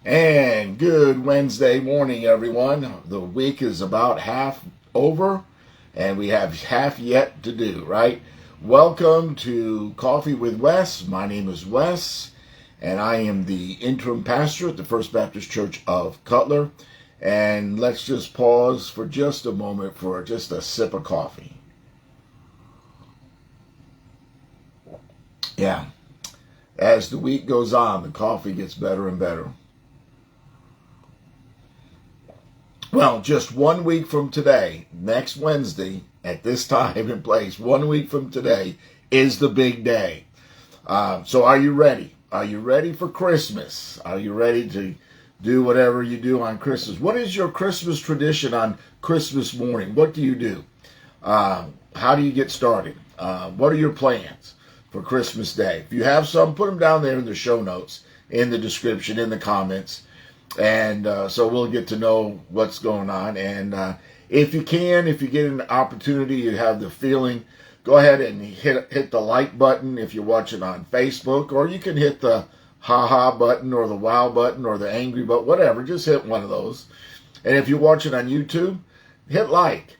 And good Wednesday morning, everyone. The week is about half over, and we have half yet to do, right? Welcome to Coffee with Wes. My name is Wes, and I am the interim pastor at the First Baptist Church of Cutler. And let's just pause for just a moment for just a sip of coffee. Yeah, as the week goes on, the coffee gets better and better. Well, just 1 week from today, next Wednesday, at this time and place, 1 week from today is the big day. So are you ready? Are you ready for Christmas? Are you ready to do whatever you do on Christmas? What is your Christmas tradition on Christmas morning? What do you do? How do you get started? What are your plans for Christmas Day? If you have some, put them down there in the show notes, in the description, in the comments. And so we'll get to know what's going on. And if you get an opportunity, you have the feeling, go ahead and hit the like button if you're watching on Facebook, or you can hit the ha-ha button or the wow button or the angry button, whatever. Just hit one of those. And if you're watching on YouTube, hit like.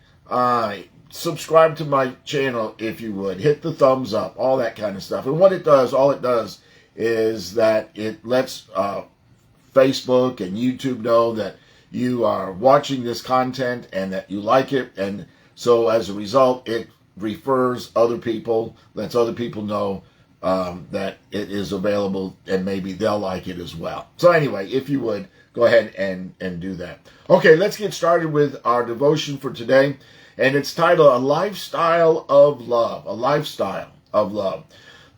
Subscribe to my channel if you would. Hit the thumbs up, all that kind of stuff. And what it does, all it does is that it lets Facebook and YouTube know that you are watching this content and that you like it, and so as a result it refers other people, lets other people know that it is available, and maybe they'll like it as well. So anyway, if you would, go ahead and do that. Okay, let's get started with our devotion for today, and it's titled A Lifestyle of Love. A Lifestyle of Love.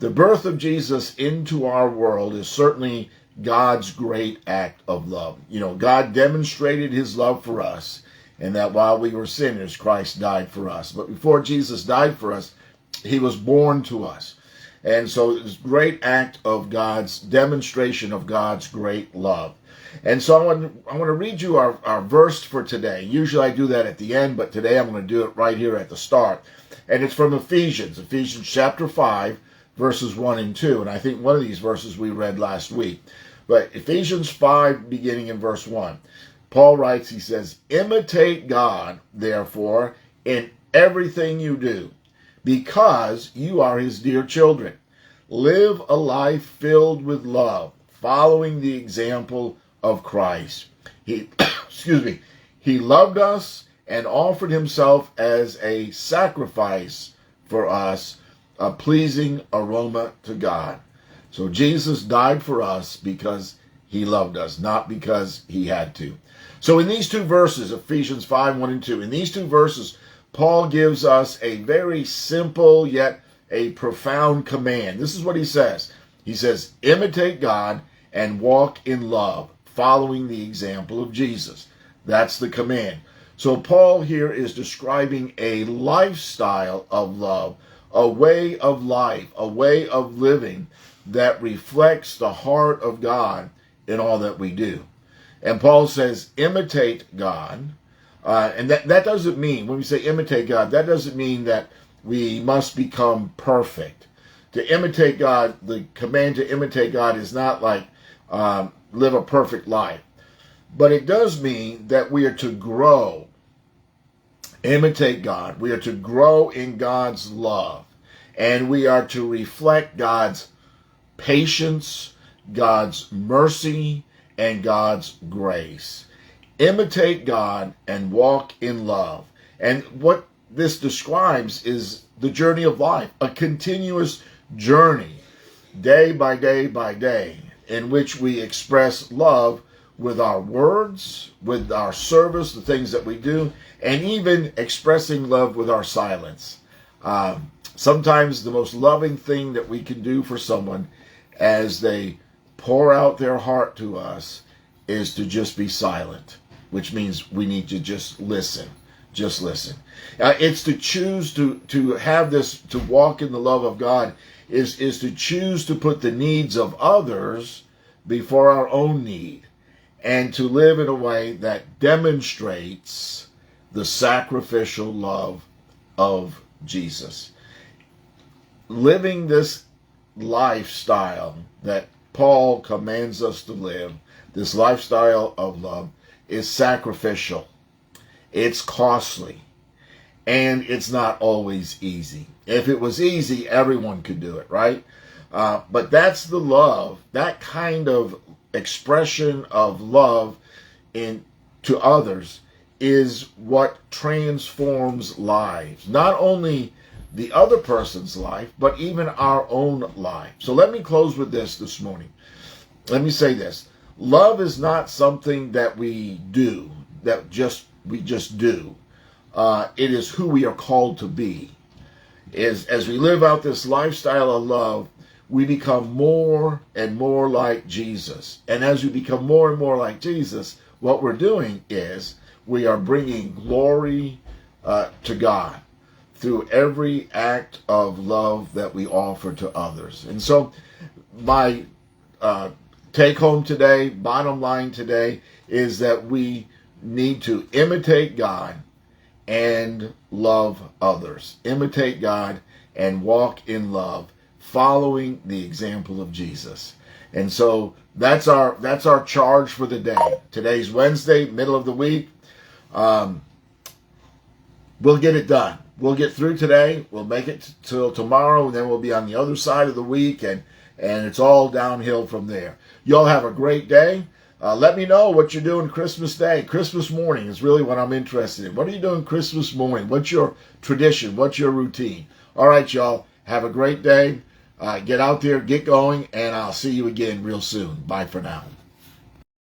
The birth of Jesus into our world is certainly God's great act of love. You know, God demonstrated his love for us, and that while we were sinners, Christ died for us. But before Jesus died for us, he was born to us. And so it's a great act of God's demonstration of God's great love. And so I want to read you our verse for today. Usually I do that at the end, but today I'm going to do it right here at the start. And it's from Ephesians chapter 5, verses 1 and 2. And I think one of these verses we read last week. But Ephesians 5, beginning in verse 1, Paul writes, he says, imitate God, therefore, in everything you do, because you are his dear children. Live a life filled with love, following the example of Christ. He loved us and offered himself as a sacrifice for us, a pleasing aroma to God. So Jesus died for us because he loved us, not because he had to. So in these two verses, Ephesians 5, 1 and 2, in these two verses, Paul gives us a very simple yet a profound command. This is what he says. He says, imitate God and walk in love, following the example of Jesus. That's the command. So Paul here is describing a lifestyle of love, a way of life, a way of living that reflects the heart of God in all that we do. And Paul says, imitate God. And that doesn't mean, when we say imitate God, that doesn't mean that we must become perfect. To imitate God, the command to imitate God is not like live a perfect life. But it does mean that we are to grow. Imitate God. We are to grow in God's love. And we are to reflect God's patience, God's mercy, and God's grace. Imitate God and walk in love. And what this describes is the journey of life, a continuous journey, day by day by day, in which we express love with our words, with our service, the things that we do, and even expressing love with our silence. Sometimes the most loving thing that we can do for someone as they pour out their heart to us is to just be silent, which means we need to just listen. Just listen. It's to choose to have this, to walk in the love of God, is to choose to put the needs of others before our own need, and to live in a way that demonstrates the sacrificial love of Jesus. Living this lifestyle that Paul commands us to live, this lifestyle of love, is sacrificial. It's costly. And it's not always easy. If it was easy, everyone could do it, right? But that's the love, that kind of expression of love to others is what transforms lives. Not only the other person's life, but even our own life. So let me close with this morning. Let me say this. Love is not something that we do, that we just do. It is who we are called to be. As we live out this lifestyle of love, we become more and more like Jesus. And as we become more and more like Jesus, what we're doing is we are bringing glory to God through every act of love that we offer to others. And so my take home today, bottom line today, is that we need to imitate God and love others. Imitate God and walk in love, following the example of Jesus. And so that's our charge for the day. Today's Wednesday, middle of the week. We'll get it done. We'll get through today. We'll make it till tomorrow, and then we'll be on the other side of the week, and it's all downhill from there. Y'all have a great day. Let me know what you're doing Christmas Day. Christmas morning is really what I'm interested in. What are you doing Christmas morning? What's your tradition? What's your routine? All right, y'all. Have a great day. Get out there, get going, and I'll see you again real soon. Bye for now.